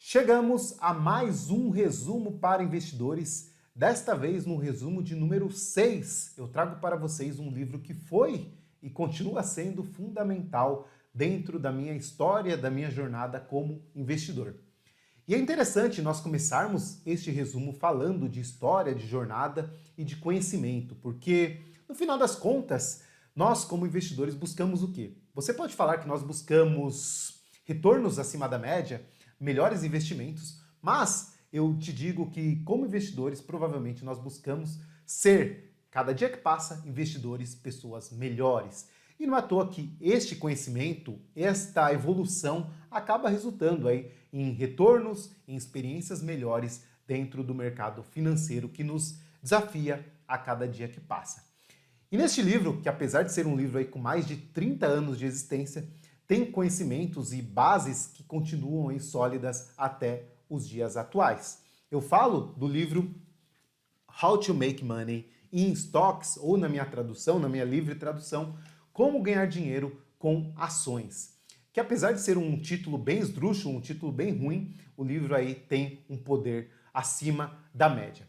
Chegamos a mais um resumo para investidores. Desta vez, no resumo de número 6, eu trago para vocês um livro que foi e continua sendo fundamental dentro da minha história, da minha jornada como investidor. E é interessante nós começarmos este resumo falando de história, de jornada e de conhecimento, porque no final das contas, nós como investidores buscamos o quê? Você pode falar que nós buscamos retornos acima da média, melhores investimentos, mas eu te digo que como investidores, provavelmente nós buscamos ser, cada dia que passa, investidores, pessoas melhores. E não é à toa que este conhecimento, esta evolução, acaba resultando aí em retornos, em experiências melhores dentro do mercado financeiro que nos desafia a cada dia que passa. E neste livro, que apesar de ser um livro aí com mais de 30 anos de existência, tem conhecimentos e bases que continuam aí sólidas até os dias atuais. Eu falo do livro How to Make Money in Stocks, ou na minha tradução, na minha livre tradução, Como Ganhar Dinheiro com Ações. Que apesar de ser um título bem esdrúxulo, um título bem ruim, o livro aí tem um poder acima da média.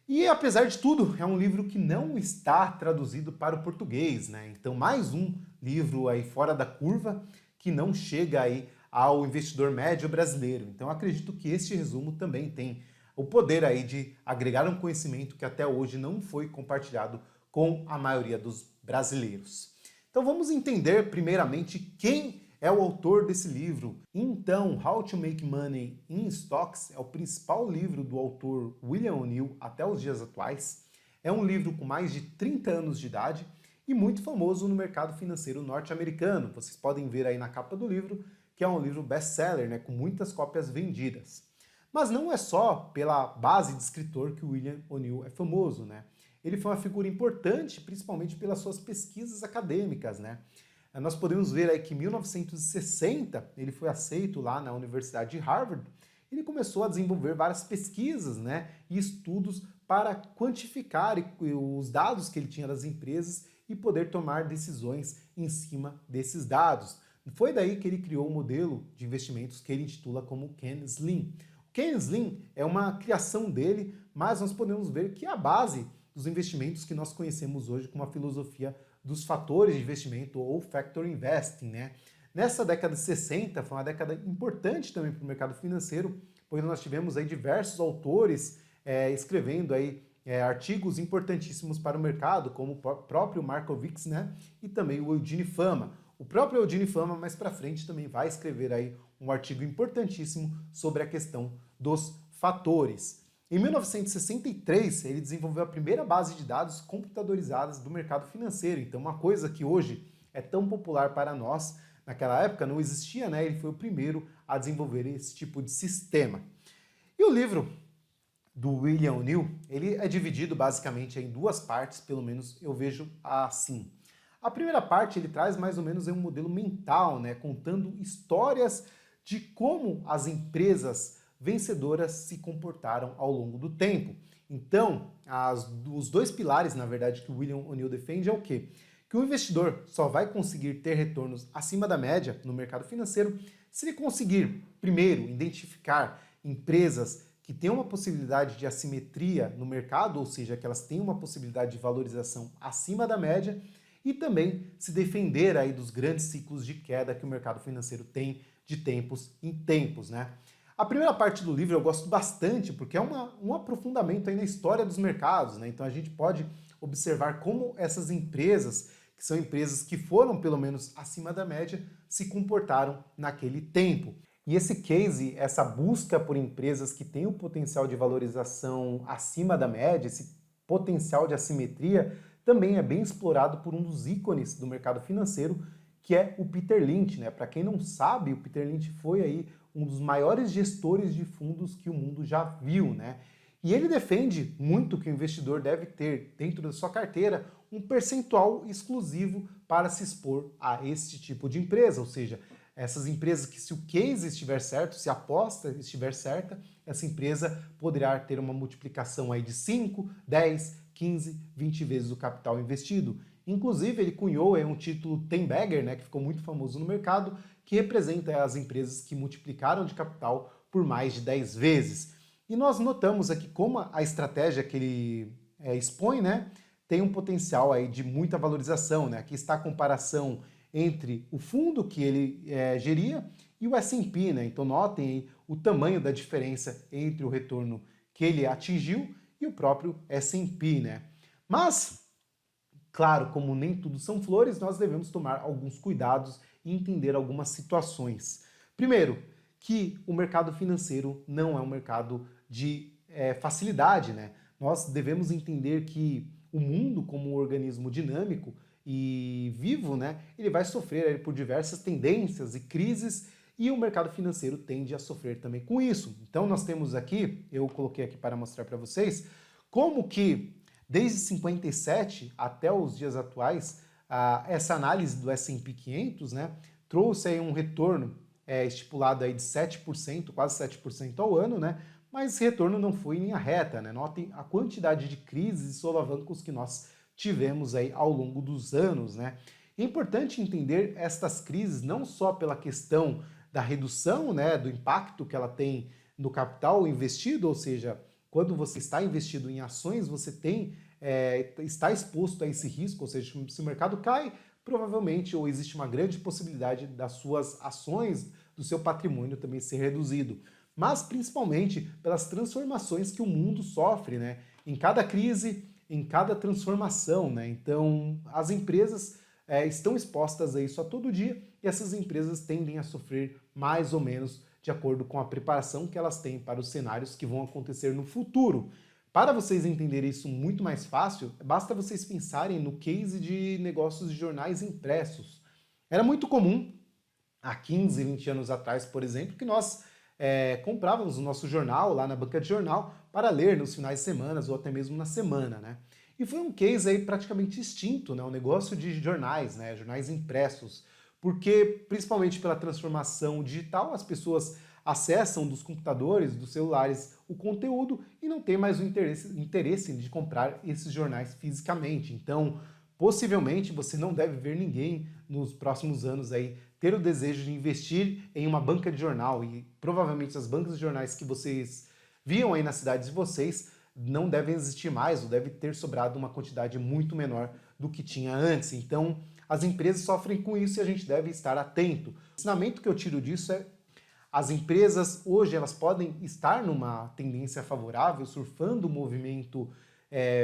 E apesar de tudo, é um livro que não está traduzido para o português, né? Então mais um livro aí fora da curva que não chega aí ao investidor médio brasileiro. Então acredito que este resumo também tem o poder aí de agregar um conhecimento que até hoje não foi compartilhado com a maioria dos brasileiros. Então vamos entender primeiramente quem é o autor desse livro. Então, How to Make Money in Stocks é o principal livro do autor William O'Neill até os dias atuais. É um livro com mais de 30 anos de idade e muito famoso no mercado financeiro norte-americano. Vocês podem ver aí na capa do livro que é um livro best-seller, né, com muitas cópias vendidas. Mas não é só pela base de escritor que o William O'Neill é famoso, né? Ele foi uma figura importante, principalmente pelas suas pesquisas acadêmicas, né? Nós podemos ver aí que em 1960 ele foi aceito lá na Universidade de Harvard. Ele começou a desenvolver várias pesquisas, né, e estudos para quantificar os dados que ele tinha das empresas e poder tomar decisões em cima desses dados. Foi daí que ele criou o modelo de investimentos que ele intitula como Keynesian. O Keynesian é uma criação dele, mas nós podemos ver que é a base dos investimentos que nós conhecemos hoje com uma filosofia dos fatores de investimento ou factor investing, né? Nessa década de 60 foi uma década importante também para o mercado financeiro, pois nós tivemos aí diversos autores escrevendo aí artigos importantíssimos para o mercado, como o próprio Markowitz, né? E também o Eugene Fama. O próprio Eugene Fama, mais para frente, também vai escrever aí um artigo importantíssimo sobre a questão dos fatores. Em 1963, ele desenvolveu a primeira base de dados computadorizadas do mercado financeiro. Então, uma coisa que hoje é tão popular para nós, naquela época não existia, né? Ele foi o primeiro a desenvolver esse tipo de sistema. E o livro do William O'Neill, ele é dividido basicamente em duas partes, pelo menos eu vejo assim. A primeira parte, ele traz mais ou menos um modelo mental, né? Contando histórias de como as empresas vencedoras se comportaram ao longo do tempo. Então, os dois pilares, na verdade, que o William O'Neill defende é o quê? Que o investidor só vai conseguir ter retornos acima da média no mercado financeiro se ele conseguir, primeiro, identificar empresas que têm uma possibilidade de assimetria no mercado, ou seja, que elas têm uma possibilidade de valorização acima da média, e também se defender aí dos grandes ciclos de queda que o mercado financeiro tem de tempos em tempos, né? A primeira parte do livro eu gosto bastante porque é um aprofundamento aí na história dos mercados, né? Então a gente pode observar como essas empresas, que são empresas que foram pelo menos acima da média, se comportaram naquele tempo. E esse case, essa busca por empresas que têm o potencial de valorização acima da média, esse potencial de assimetria, também é bem explorado por um dos ícones do mercado financeiro, que é o Peter Lynch, né? Para quem não sabe, o Peter Lynch foi aí um dos maiores gestores de fundos que o mundo já viu, né? E ele defende muito que o investidor deve ter dentro da sua carteira um percentual exclusivo para se expor a esse tipo de empresa, ou seja, essas empresas que se o case estiver certo, se a aposta estiver certa, essa empresa poderá ter uma multiplicação aí de 5, 10, 15, 20 vezes o capital investido. Inclusive, ele cunhou um título Ten Bagger, né, que ficou muito famoso no mercado, que representa as empresas que multiplicaram de capital por mais de 10 vezes. E nós notamos aqui como a estratégia que ele expõe, né, tem um potencial aí de muita valorização, né? Aqui está a comparação entre o fundo que ele geria e o S&P, né? Então notem aí o tamanho da diferença entre o retorno que ele atingiu e o próprio S&P, né? Mas, claro, como nem tudo são flores, nós devemos tomar alguns cuidados e entender algumas situações. Primeiro, que o mercado financeiro não é um mercado de facilidade, né? Nós devemos entender que o mundo, como um organismo dinâmico e vivo, né, ele vai sofrer aí por diversas tendências e crises, e o mercado financeiro tende a sofrer também com isso. Então nós temos aqui, eu coloquei aqui para mostrar para vocês, como que desde 57 até os dias atuais, essa análise do S&P 500, né, trouxe aí um retorno estipulado aí de 7%, quase 7% ao ano, né, mas esse retorno não foi em linha reta, né? Notem a quantidade de crises e solavancos que nós tivemos aí ao longo dos anos, né? É importante entender estas crises não só pela questão da redução, né, do impacto que ela tem no capital investido, ou seja, quando você está investido em ações, você está exposto a esse risco, ou seja, se o mercado cai, provavelmente ou existe uma grande possibilidade das suas ações, do seu patrimônio também ser reduzido, mas principalmente pelas transformações que o mundo sofre, né? Em cada crise, em cada transformação, né? Então, as empresas estão expostas a isso a todo dia e essas empresas tendem a sofrer mais ou menos de acordo com a preparação que elas têm para os cenários que vão acontecer no futuro. Para vocês entenderem isso muito mais fácil, basta vocês pensarem no case de negócios de jornais impressos. Era muito comum, há 15, 20 anos atrás, por exemplo, que nós comprávamos o nosso jornal lá na banca de jornal para ler nos finais de semana ou até mesmo na semana, né? E foi um case aí praticamente extinto, né? O negócio de jornais, né? Jornais impressos, porque principalmente pela transformação digital, as pessoas acessam dos computadores, dos celulares, o conteúdo e não tem mais o interesse de comprar esses jornais fisicamente. Então, possivelmente você não deve ver ninguém nos próximos anos aí ter o desejo de investir em uma banca de jornal, e provavelmente as bancas de jornais que vocês viam aí nas cidades de vocês não devem existir mais, ou deve ter sobrado uma quantidade muito menor do que tinha antes. Então, as empresas sofrem com isso e a gente deve estar atento. O ensinamento que eu tiro disso é: as empresas hoje elas podem estar numa tendência favorável, surfando um movimento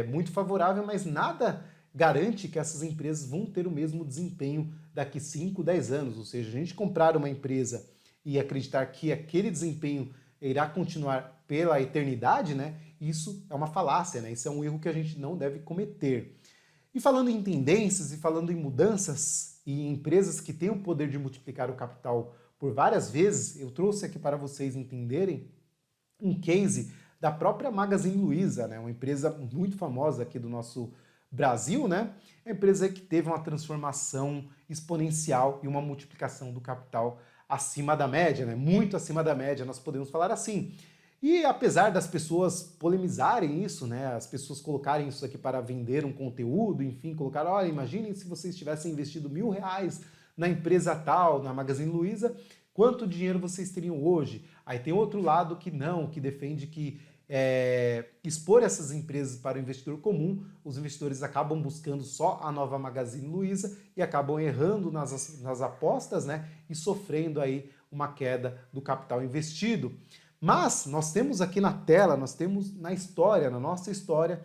muito favorável, mas nada garante que essas empresas vão ter o mesmo desempenho daqui 5, 10 anos. Ou seja, a gente comprar uma empresa e acreditar que aquele desempenho irá continuar pela eternidade, né? Isso é uma falácia, né? Isso é um erro que a gente não deve cometer. E falando em tendências e falando em mudanças e em empresas que têm o poder de multiplicar o capital por várias vezes, eu trouxe aqui para vocês entenderem um case da própria Magazine Luiza, né? Uma empresa muito famosa aqui do nosso Brasil, né? É uma empresa que teve uma transformação exponencial e uma multiplicação do capital acima da média, né? Muito acima da média, nós podemos falar assim. E apesar das pessoas polemizarem isso, né? As pessoas colocarem isso aqui para vender um conteúdo, enfim, colocar, olha, imaginem se vocês tivessem investido R$ 1.000 na empresa tal, na Magazine Luiza, quanto dinheiro vocês teriam hoje? Aí tem outro lado que não, que defende que expor essas empresas para o investidor comum, os investidores acabam buscando só a nova Magazine Luiza e acabam errando nas apostas, né? E sofrendo aí uma queda do capital investido. Mas nós temos aqui na tela, nós temos na história, na nossa história,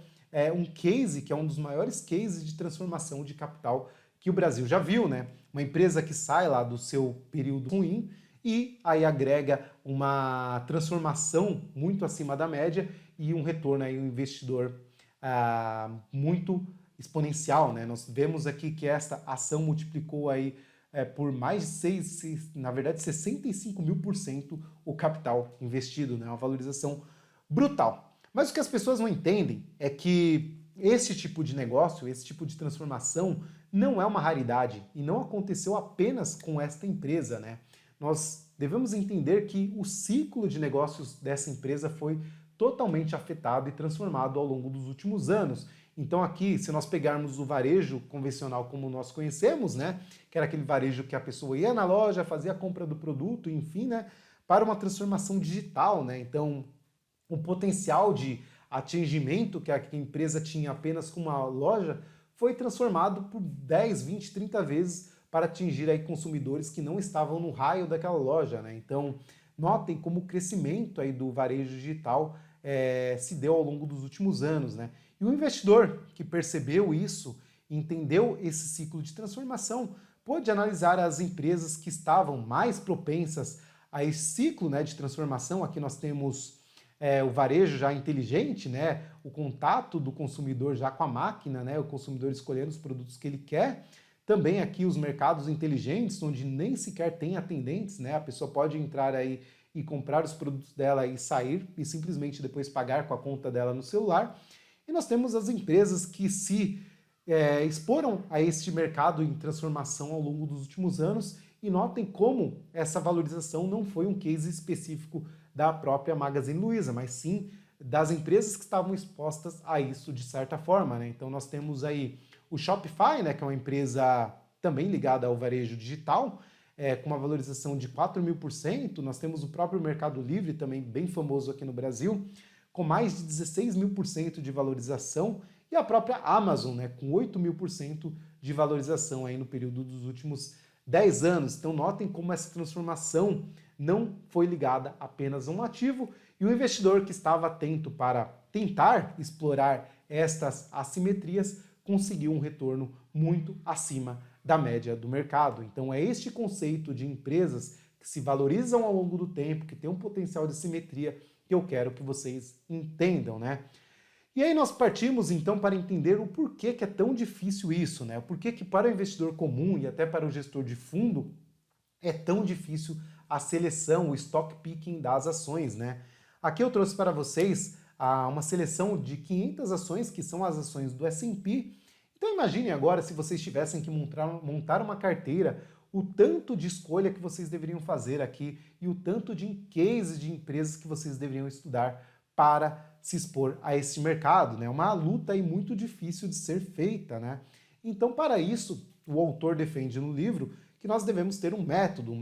um case que é um dos maiores cases de transformação de capital que o Brasil já viu, né? Uma empresa que sai lá do seu período ruim e aí agrega uma transformação muito acima da média e um retorno aí, um investidor muito exponencial, né? Nós vemos aqui que esta ação multiplicou aí por mais de 65.000% o capital investido, né? Uma valorização brutal. Mas o que as pessoas não entendem é que esse tipo de negócio, esse tipo de transformação não é uma raridade e não aconteceu apenas com esta empresa, né? Nós devemos entender que o ciclo de negócios dessa empresa foi totalmente afetado e transformado ao longo dos últimos anos. Então aqui, se nós pegarmos o varejo convencional como nós conhecemos, né, que era aquele varejo que a pessoa ia na loja, fazia a compra do produto, enfim, né, para uma transformação digital, né? Então, o potencial de atingimento que a empresa tinha apenas com uma loja foi transformado por 10, 20, 30 vezes para atingir aí consumidores que não estavam no raio daquela loja, né? Então, notem como o crescimento aí do varejo digital se deu ao longo dos últimos anos, né? E o investidor que percebeu isso, entendeu esse ciclo de transformação, pôde analisar as empresas que estavam mais propensas a esse ciclo, né, de transformação. Aqui nós temos o varejo já inteligente, né, o contato do consumidor já com a máquina, né, o consumidor escolhendo os produtos que ele quer. Também aqui os mercados inteligentes, onde nem sequer tem atendentes, né, a pessoa pode entrar aí e comprar os produtos dela e sair e simplesmente depois pagar com a conta dela no celular. E nós temos as empresas que se exporam a este mercado em transformação ao longo dos últimos anos. E notem como essa valorização não foi um case específico da própria Magazine Luiza, mas sim das empresas que estavam expostas a isso de certa forma, né? Então nós temos aí o Shopify, né, que é uma empresa também ligada ao varejo digital, com uma valorização de 4.000%. Nós temos o próprio Mercado Livre, também bem famoso aqui no Brasil, com mais de 16.000% de valorização, e a própria Amazon, né, com 8.000% de valorização aí no período dos últimos 10 anos. Então notem como essa transformação não foi ligada apenas a um ativo, e o investidor que estava atento para tentar explorar estas assimetrias conseguiu um retorno muito acima da média do mercado. Então é este conceito de empresas que se valorizam ao longo do tempo, que tem um potencial de simetria, que eu quero que vocês entendam, né? E aí nós partimos então para entender o porquê que é tão difícil isso, né? O porquê que para o investidor comum e até para o gestor de fundo é tão difícil a seleção, o stock picking das ações, né? Aqui eu trouxe para vocês uma seleção de 500 ações, que são as ações do S&P. Então imaginem agora se vocês tivessem que montar uma carteira, o tanto de escolha que vocês deveriam fazer aqui e o tanto de cases de empresas que vocês deveriam estudar para se expor a esse mercado, né? Uma luta aí muito difícil de ser feita, né? Então, para isso, o autor defende no livro que nós devemos ter um método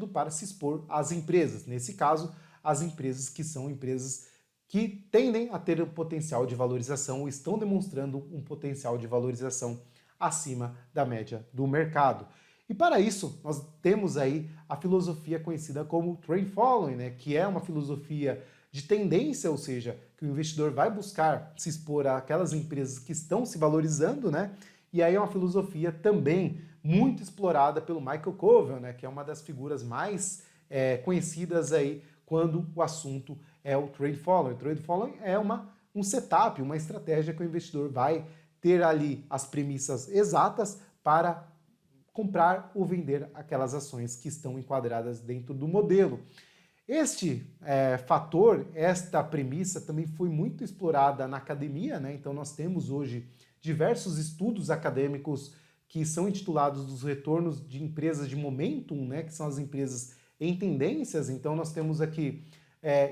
para se expor às empresas. Nesse caso, as empresas que são empresas que tendem a ter um potencial de valorização ou estão demonstrando um potencial de valorização acima da média do mercado. E para isso, nós temos aí a filosofia conhecida como Trend Following, né? Que é uma filosofia de tendência, ou seja, que o investidor vai buscar se expor àquelas empresas que estão se valorizando, né? E aí é uma filosofia também muito explorada pelo Michael Covel, né? Que é uma das figuras mais conhecidas aí quando o assunto é o trade following. O trade following é um setup, uma estratégia que o investidor vai ter ali as premissas exatas para comprar ou vender aquelas ações que estão enquadradas dentro do modelo. Este fator, esta premissa também foi muito explorada na academia, né? Então nós temos hoje diversos estudos acadêmicos que são intitulados dos retornos de empresas de momentum, né? Que são as empresas em tendências. Então nós temos aqui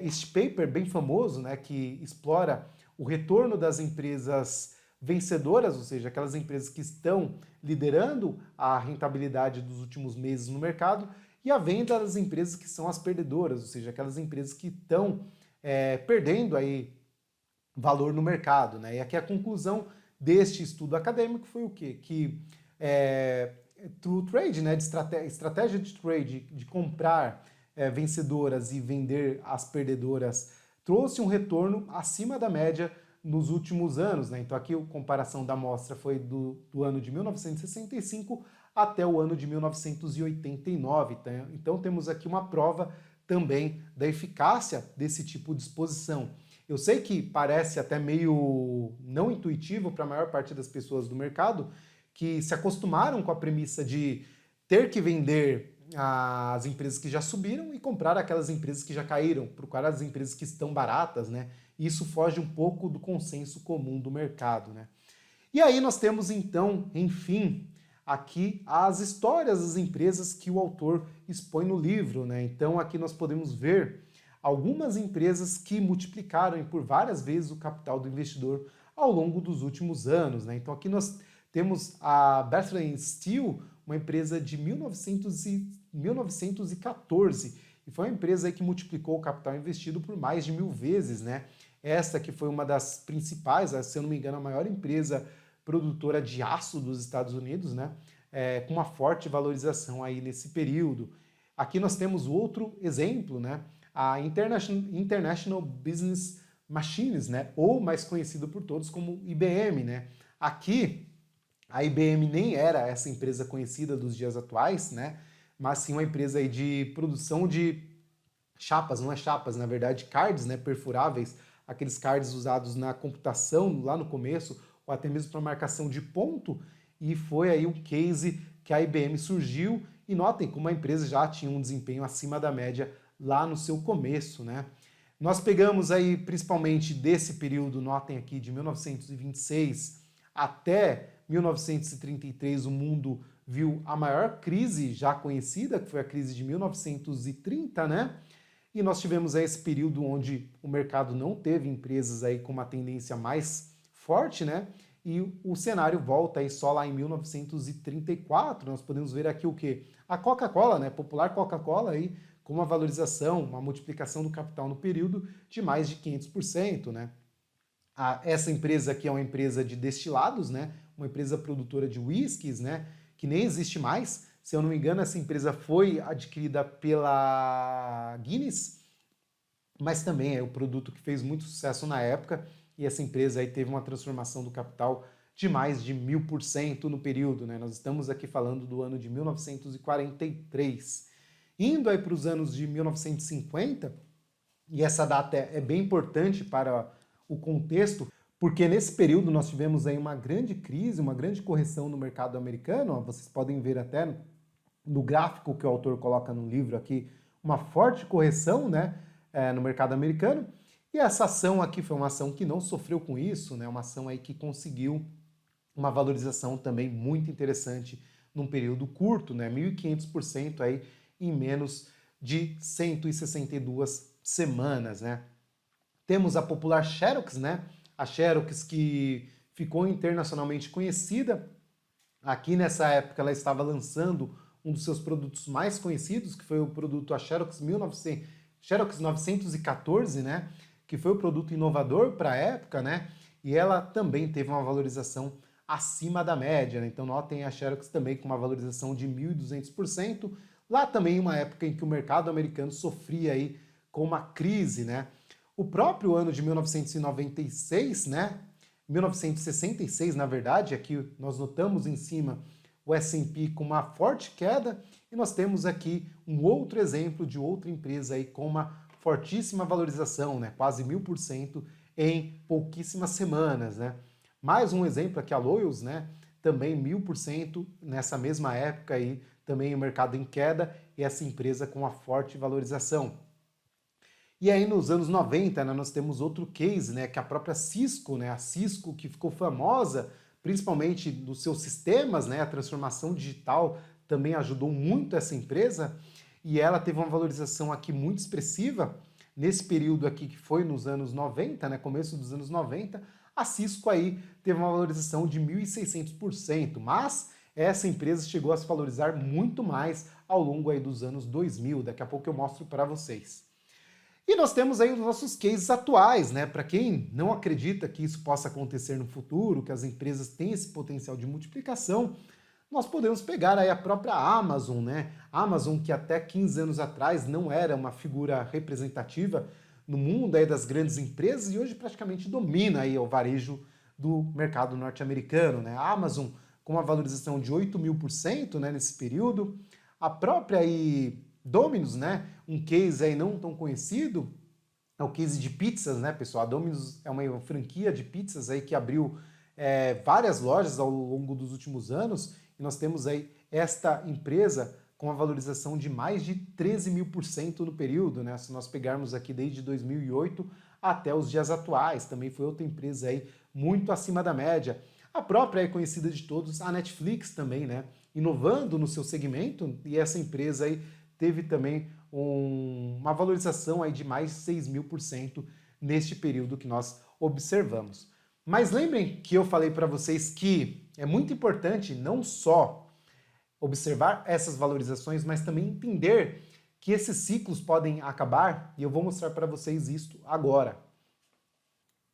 este paper bem famoso, né? Que explora o retorno das empresas vencedoras, ou seja, aquelas empresas que estão liderando a rentabilidade dos últimos meses no mercado, e a venda das empresas que são as perdedoras, ou seja, aquelas empresas que estão perdendo aí valor no mercado, né? E aqui a conclusão deste estudo acadêmico foi o quê? Que o trade, né, de estratégia de trade, de comprar vencedoras e vender as perdedoras, trouxe um retorno acima da média nos últimos anos, né? Então aqui a comparação da amostra foi do ano de 1965 até o ano de 1989. Então temos aqui uma prova também da eficácia desse tipo de exposição. Eu sei que parece até meio não intuitivo para a maior parte das pessoas do mercado, que se acostumaram com a premissa de ter que vender as empresas que já subiram e comprar aquelas empresas que já caíram, procurar as empresas que estão baratas, né? Isso foge um pouco do consenso comum do mercado, né? E aí nós temos então, enfim, aqui as histórias das empresas que o autor expõe no livro, né? Então aqui nós podemos ver algumas empresas que multiplicaram por várias vezes o capital do investidor ao longo dos últimos anos, né? Então aqui nós temos a Bethlehem Steel, uma empresa de 1914, e foi uma empresa aí que multiplicou o capital investido por mais de 1000 vezes, né? Essa que foi uma das principais, se eu não me engano, a maior empresa produtora de aço dos Estados Unidos, né? Com uma forte valorização aí nesse período. Aqui nós temos outro exemplo, né? A International Business Machines, né? Ou mais conhecido por todos como IBM, né? Aqui a IBM nem era essa empresa conhecida dos dias atuais, né? Mas sim uma empresa aí de produção de chapas, não é chapas, na verdade, cards, né? Perfuráveis, aqueles cards usados na computação lá no começo, ou até mesmo para marcação de ponto, e foi aí um case que a IBM surgiu, e notem como a empresa já tinha um desempenho acima da média lá no seu começo, né? Nós pegamos aí principalmente desse período, notem aqui, de 1926 até 1933, o mundo viu a maior crise já conhecida, que foi a crise de 1930, né? E nós tivemos aí esse período onde o mercado não teve empresas aí com uma tendência mais forte, né? E o cenário volta aí só lá em 1934. Nós podemos ver aqui o quê? A Coca-Cola, né? Popular Coca-Cola aí com uma valorização, uma multiplicação do capital no período de mais de 500%, né? Essa empresa aqui é uma empresa de destilados, né? Uma empresa produtora de whiskies, né? Que nem existe mais. Se eu não me engano, essa empresa foi adquirida pela Guinness, mas também é o produto que fez muito sucesso na época, e essa empresa aí teve uma transformação do capital de mais de 1000% no período, né? Nós estamos aqui falando do ano de 1943. Indo aí para os anos de 1950, e essa data é bem importante para o contexto, porque nesse período nós tivemos aí uma grande crise, uma grande correção no mercado americano. Vocês podem ver até no gráfico que o autor coloca no livro aqui, uma forte correção, né, no mercado americano. E essa ação aqui foi uma ação que não sofreu com isso, né, uma ação aí que conseguiu uma valorização também muito interessante num período curto, né, 1.500% aí em menos de 162 semanas, né. Temos a popular Xerox, né, a Xerox que ficou internacionalmente conhecida. Aqui nessa época ela estava lançando um dos seus produtos mais conhecidos, que foi o produto a Xerox 914, né, que foi o produto inovador para a época, né, e ela também teve uma valorização acima da média, né? Então notem a Xerox também com uma valorização de 1.200%, lá também uma época em que o mercado americano sofria aí com uma crise, né. O próprio ano de 1996, né, 1966, na verdade, aqui nós notamos em cima o S&P com uma forte queda, e nós temos aqui um outro exemplo de outra empresa aí com uma fortíssima valorização, né, quase 1000% em pouquíssimas semanas, né. Mais um exemplo aqui, a Lowe's, né, também 1000% nessa mesma época aí, também o mercado em queda e essa empresa com uma forte valorização. E aí nos anos 90, né, nós temos outro case, né, que é a própria Cisco, né, a Cisco que ficou famosa principalmente dos seus sistemas, né, a transformação digital também ajudou muito essa empresa, e ela teve uma valorização aqui muito expressiva nesse período aqui que foi nos anos 90, né, começo dos anos 90, a Cisco aí teve uma valorização de 1.600%, mas essa empresa chegou a se valorizar muito mais ao longo aí dos anos 2000, daqui a pouco eu mostro para vocês. E nós temos aí os nossos cases atuais, né? Para quem não acredita que isso possa acontecer no futuro, que as empresas têm esse potencial de multiplicação, nós podemos pegar aí a própria Amazon, né? A Amazon que até 15 anos atrás não era uma figura representativa no mundo aí das grandes empresas e hoje praticamente domina aí o varejo do mercado norte-americano, né? A Amazon com uma valorização de 8.000%, né, nesse período. A própria aí Domino's, né, um case aí não tão conhecido, é o case de pizzas, né, pessoal? A Domino's é uma franquia de pizzas aí que abriu várias lojas ao longo dos últimos anos, e nós temos aí esta empresa com uma valorização de mais de 13.000% no período, né? Se nós pegarmos aqui desde 2008 até os dias atuais, também foi outra empresa aí muito acima da média. A própria é conhecida de todos, a Netflix também, né? Inovando no seu segmento, e essa empresa aí teve também uma valorização aí de mais de 6.000% neste período que nós observamos. Mas lembrem que eu falei para vocês que é muito importante não só observar essas valorizações, mas também entender que esses ciclos podem acabar, e eu vou mostrar para vocês isso agora.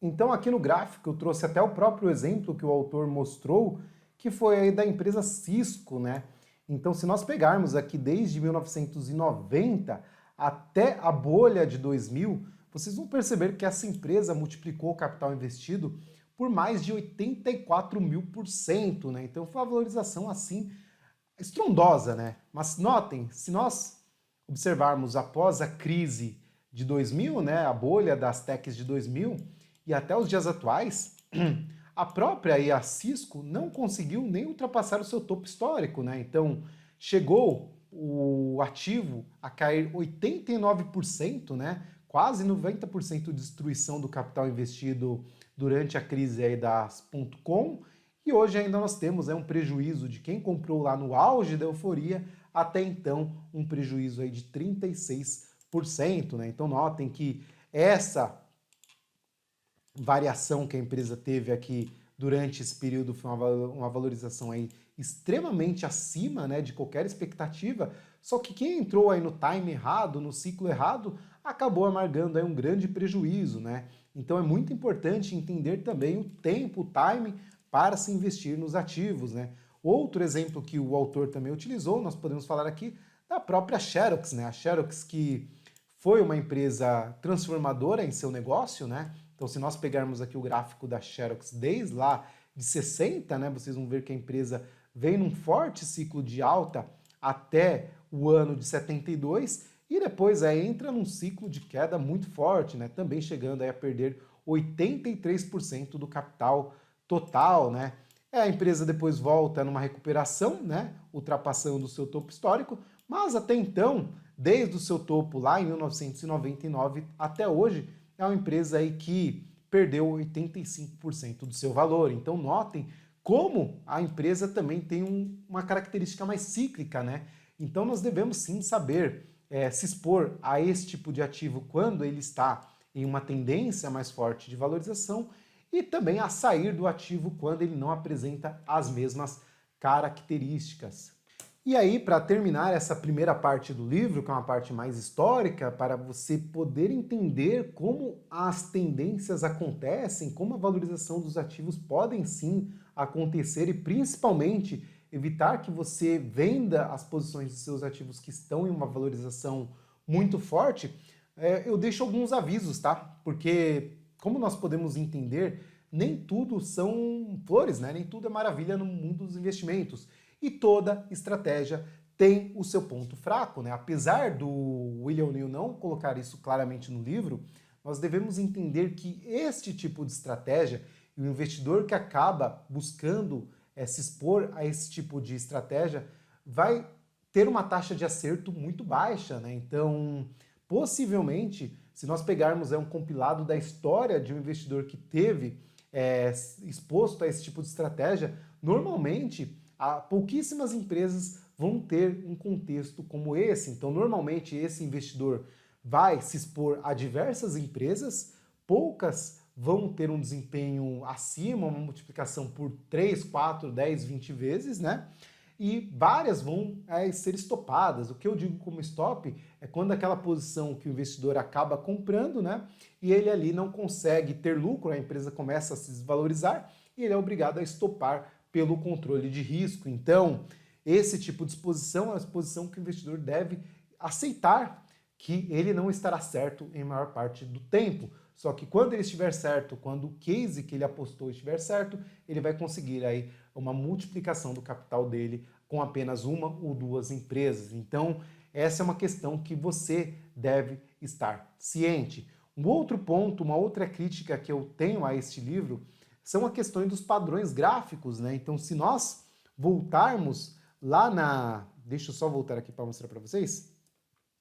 Então aqui no gráfico eu trouxe até o próprio exemplo que o autor mostrou, que foi aí da empresa Cisco, né? Então se nós pegarmos aqui desde 1990 até a bolha de 2000, vocês vão perceber que essa empresa multiplicou o capital investido por mais de 84.000%, né? Então foi uma valorização assim estrondosa, né? Mas notem, se nós observarmos após a crise de 2000, né, a bolha das techs de 2000 e até os dias atuais, a própria aí, a Cisco não conseguiu nem ultrapassar o seu topo histórico, né? Então chegou o ativo a cair 89%, né? Quase 90% de destruição do capital investido durante a crise aí das .com, e hoje ainda nós temos um prejuízo de quem comprou lá no auge da euforia, até então um prejuízo aí de 36%, né? Então notem que essa variação que a empresa teve aqui durante esse período foi uma valorização aí extremamente acima, né, de qualquer expectativa, só que quem entrou aí no time errado, no ciclo errado, acabou amargando aí um grande prejuízo, né? Então é muito importante entender também o tempo, o time para se investir nos ativos, né? Outro exemplo que o autor também utilizou, nós podemos falar aqui da própria Xerox, né? A Xerox que foi uma empresa transformadora em seu negócio, né? Então se nós pegarmos aqui o gráfico da Xerox desde lá de 60, né? Vocês vão ver que a empresa vem num forte ciclo de alta até o ano de 72 e depois entra num ciclo de queda muito forte, né? Também chegando aí a perder 83% do capital total, né? A empresa depois volta numa recuperação, né? Ultrapassando o seu topo histórico, mas até então, desde o seu topo lá em 1999 até hoje, é uma empresa aí que perdeu 85% do seu valor. Então notem como a empresa também tem uma característica mais cíclica, né? Então nós devemos sim saber se expor a esse tipo de ativo quando ele está em uma tendência mais forte de valorização e também a sair do ativo quando ele não apresenta as mesmas características. E aí, para terminar essa primeira parte do livro, que é uma parte mais histórica, para você poder entender como as tendências acontecem, como a valorização dos ativos podem sim acontecer e principalmente evitar que você venda as posições de seus ativos que estão em uma valorização muito forte, eu deixo alguns avisos, tá? Porque, como nós podemos entender, nem tudo são flores, né? Nem tudo é maravilha no mundo dos investimentos. E toda estratégia tem o seu ponto fraco, né? Apesar do William O'Neill não colocar isso claramente no livro, nós devemos entender que este tipo de estratégia, e o investidor que acaba buscando se expor a esse tipo de estratégia, vai ter uma taxa de acerto muito baixa, né? Então, possivelmente, se nós pegarmos um compilado da história de um investidor que teve exposto a esse tipo de estratégia, normalmente pouquíssimas empresas vão ter um contexto como esse. Então, normalmente, esse investidor vai se expor a diversas empresas, poucas vão ter um desempenho acima, uma multiplicação por 3, 4, 10, 20 vezes, né? E várias vão ser estopadas. O que eu digo como stop é quando aquela posição que o investidor acaba comprando, né? E ele ali não consegue ter lucro, a empresa começa a se desvalorizar e ele é obrigado a estopar pelo controle de risco. Então, esse tipo de exposição é uma exposição que o investidor deve aceitar que ele não estará certo em maior parte do tempo. Só que quando ele estiver certo, quando o case que ele apostou estiver certo, ele vai conseguir aí uma multiplicação do capital dele com apenas uma ou duas empresas. Então, essa é uma questão que você deve estar ciente. Um outro ponto, uma outra crítica que eu tenho a este livro são a questão dos padrões gráficos, né? Então, se nós voltarmos lá na... Deixa eu só voltar aqui para mostrar para vocês.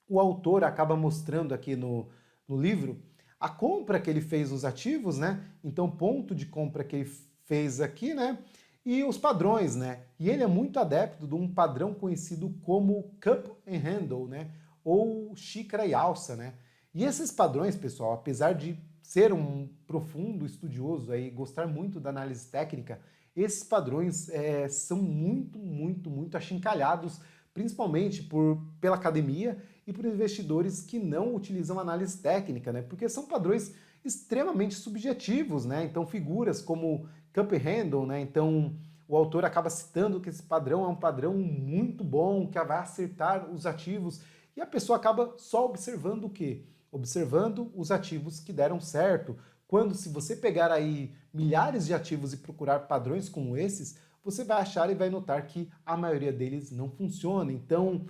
O autor acaba mostrando aqui no livro a compra que ele fez nos ativos, né? Então, ponto de compra que ele fez aqui, né? E os padrões, né? E ele é muito adepto de um padrão conhecido como cup and handle, né? Ou xícara e alça, né? E esses padrões, pessoal, apesar de ser um profundo estudioso e gostar muito da análise técnica, esses padrões são muito achincalhados, principalmente pela academia e por investidores que não utilizam análise técnica, né? Porque são padrões extremamente subjetivos, né? Então figuras como Cup Handle, né? Então o autor acaba citando que esse padrão é um padrão muito bom, que vai acertar os ativos, e a pessoa acaba só observando o quê? Observando os ativos que deram certo. Quando, se você pegar aí milhares de ativos e procurar padrões como esses, você vai achar e vai notar que a maioria deles não funciona. Então,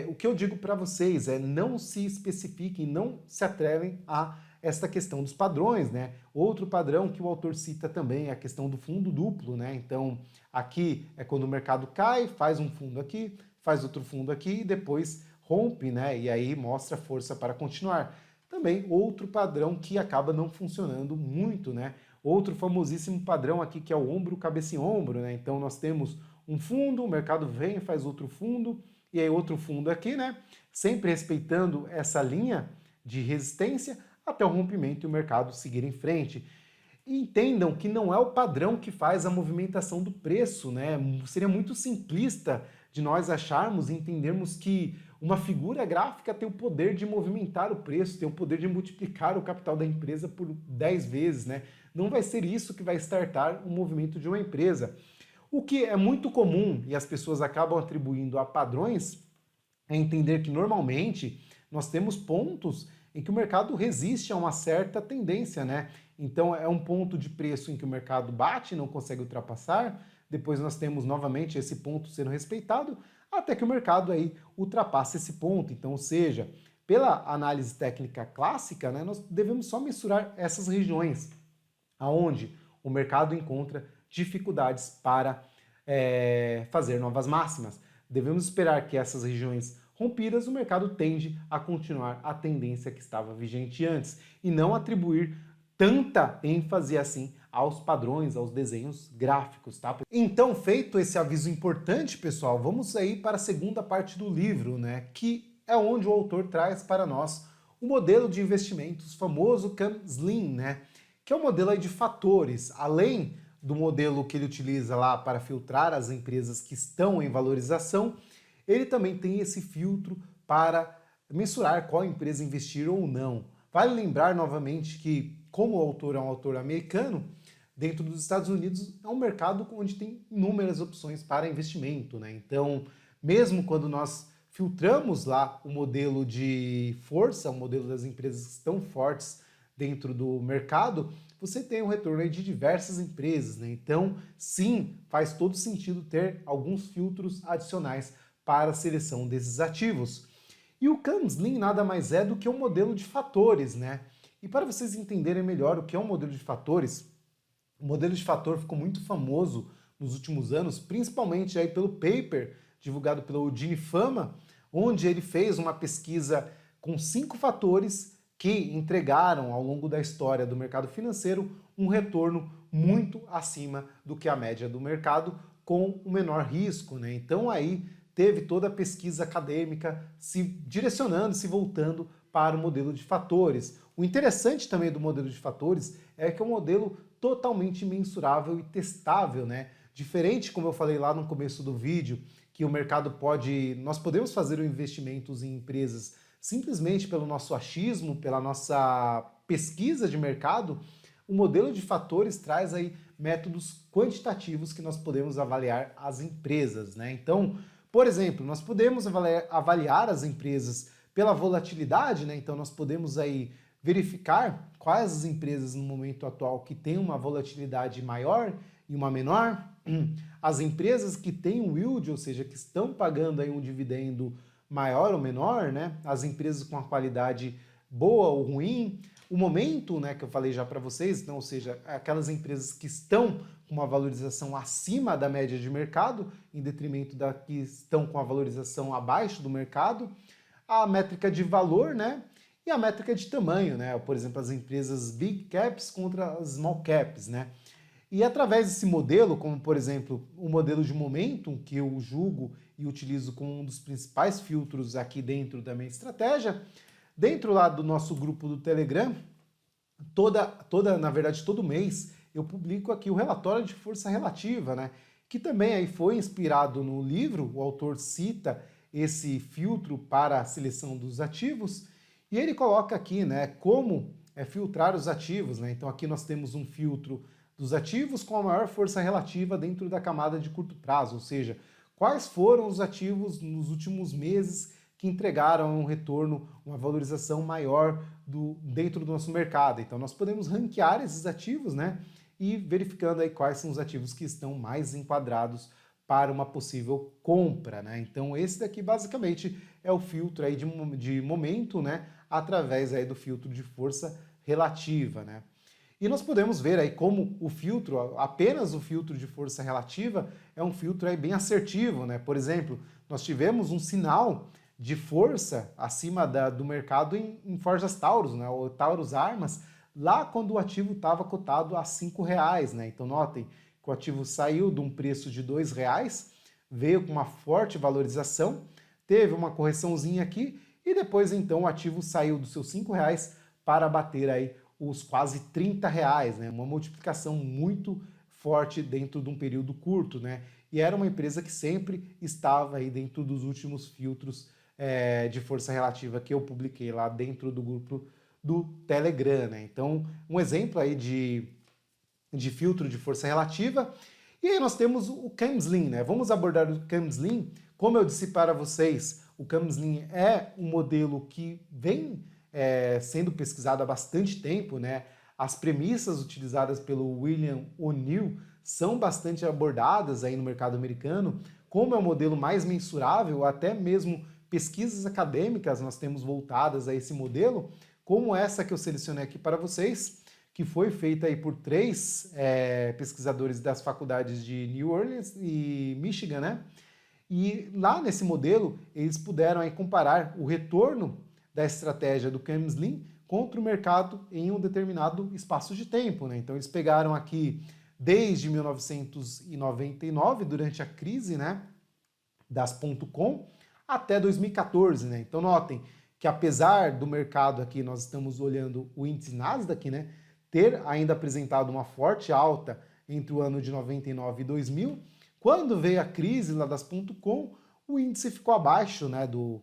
o que eu digo para vocês é não se especifiquem, não se atrevem a esta questão dos padrões, né? Outro padrão que o autor cita também é a questão do fundo duplo, né? Então, aqui é quando o mercado cai, faz um fundo aqui, faz outro fundo aqui e depois rompe, né? E aí mostra força para continuar. Também outro padrão que acaba não funcionando muito, né? Outro famosíssimo padrão aqui que é o ombro, cabeça e ombro, né? Então nós temos um fundo, o mercado vem, faz outro fundo, e aí outro fundo aqui, né? Sempre respeitando essa linha de resistência até o rompimento e o mercado seguir em frente. E entendam que não é o padrão que faz a movimentação do preço, né? Seria muito simplista de nós acharmos e entendermos que uma figura gráfica tem o poder de movimentar o preço, tem o poder de multiplicar o capital da empresa por 10 vezes, né? Não vai ser isso que vai startar o movimento de uma empresa. O que é muito comum e as pessoas acabam atribuindo a padrões é entender que normalmente nós temos pontos em que o mercado resiste a uma certa tendência, né? Então é um ponto de preço em que o mercado bate, não consegue ultrapassar, depois nós temos novamente esse ponto sendo respeitado, até que o mercado aí ultrapassa esse ponto. Então, ou seja, pela análise técnica clássica, né, nós devemos só mensurar essas regiões aonde o mercado encontra dificuldades para fazer novas máximas. Devemos esperar que essas regiões rompidas, o mercado tende a continuar a tendência que estava vigente antes e não atribuir tanta ênfase assim aos padrões, aos desenhos gráficos, tá? Então, feito esse aviso importante, pessoal, vamos aí para a segunda parte do livro, né? Que é onde o autor traz para nós o modelo de investimentos famoso CAM-SLIM, né? Que é um modelo aí de fatores, além do modelo que ele utiliza lá para filtrar as empresas que estão em valorização, ele também tem esse filtro para mensurar qual empresa investir ou não. Vale lembrar novamente que, como o autor é um autor americano, dentro dos Estados Unidos é um mercado onde tem inúmeras opções para investimento, né? Então, mesmo quando nós filtramos lá o modelo de força, o modelo das empresas que estão fortes dentro do mercado, você tem um retorno aí de diversas empresas, né? Então, sim, faz todo sentido ter alguns filtros adicionais para a seleção desses ativos. E o CAM-SLIM nada mais é do que um modelo de fatores, né? E para vocês entenderem melhor o que é um modelo de fatores, o modelo de fator ficou muito famoso nos últimos anos, principalmente aí pelo paper divulgado pelo Gini Fama, onde ele fez uma pesquisa com 5 fatores que entregaram ao longo da história do mercado financeiro um retorno muito acima do que a média do mercado, com o menor risco, né? Então aí teve toda a pesquisa acadêmica se direcionando, se voltando para o modelo de fatores. O interessante também do modelo de fatores é que é um modelo totalmente mensurável e testável, né? Diferente, como eu falei lá no começo do vídeo, que o mercado nós podemos fazer investimentos em empresas simplesmente pelo nosso achismo, pela nossa pesquisa de mercado. O modelo de fatores traz aí métodos quantitativos que nós podemos avaliar as empresas, né? Então, por exemplo, nós podemos avaliar as empresas pela volatilidade, né? Então nós podemos aí verificar quais as empresas no momento atual que têm uma volatilidade maior e uma menor, as empresas que têm um yield, ou seja, que estão pagando aí um dividendo maior ou menor, né? As empresas com a qualidade boa ou ruim, o momento, né, que eu falei já para vocês, então, ou seja, aquelas empresas que estão com uma valorização acima da média de mercado, em detrimento da que estão com a valorização abaixo do mercado, a métrica de valor, né, e a métrica de tamanho, né, por exemplo, as empresas big caps contra as small caps, né. E através desse modelo, como por exemplo o modelo de momentum, que eu julgo e utilizo como um dos principais filtros aqui dentro da minha estratégia, Dentro lá do nosso grupo do Telegram, na verdade, todo mês eu publico aqui o relatório de força relativa, né? Que também aí foi inspirado no livro, o autor cita esse filtro para a seleção dos ativos, e ele coloca aqui, né, como filtrar os ativos, né? Então aqui nós temos um filtro dos ativos com a maior força relativa dentro da camada de curto prazo, ou seja, quais foram os ativos nos últimos meses que entregaram um retorno, uma valorização maior dentro do nosso mercado. Então nós podemos ranquear esses ativos, né? E verificando aí quais são os ativos que estão mais enquadrados para uma possível compra, né? Então esse daqui basicamente é o filtro aí de momento, né? Através aí do filtro de força relativa, né? E nós podemos ver aí como o filtro, apenas o filtro de força relativa, é um filtro aí bem assertivo, né? Por exemplo, nós tivemos um sinal de força acima do mercado em Forjas Taurus, né? O Taurus Armas, lá quando o ativo estava cotado a R$5, né? Então notem que o ativo saiu de um preço de R$2, veio com uma forte valorização, teve uma correçãozinha aqui e depois então o ativo saiu dos seus R$5 para bater aí os quase R$30, né? Uma multiplicação muito forte dentro de um período curto, né? E era uma empresa que sempre estava aí dentro dos últimos filtros de força relativa que eu publiquei lá dentro do grupo do Telegram, né? Então, um exemplo aí de filtro de força relativa. E aí nós temos o CAMSLIM, né? Vamos abordar o CAMSLIM. Como eu disse para vocês, o CAMSLIM é um modelo que vem sendo pesquisado há bastante tempo, né? As premissas utilizadas pelo William O'Neill são bastante abordadas aí no mercado americano, como é o modelo mais mensurável, até mesmo pesquisas acadêmicas nós temos voltadas a esse modelo, como essa que eu selecionei aqui para vocês, que foi feita aí por 3 pesquisadores das faculdades de New Orleans e Michigan, né? E lá nesse modelo, eles puderam aí comparar o retorno da estratégia do CAMSLIM contra o mercado em um determinado espaço de tempo, né? Então eles pegaram aqui desde 1999, durante a crise, né, das .com, até 2014, né? Então notem que apesar do mercado aqui, nós estamos olhando o índice Nasdaq, né, ter ainda apresentado uma forte alta entre o ano de 99 e 2000, quando veio a crise lá das .com, o índice ficou abaixo, né, do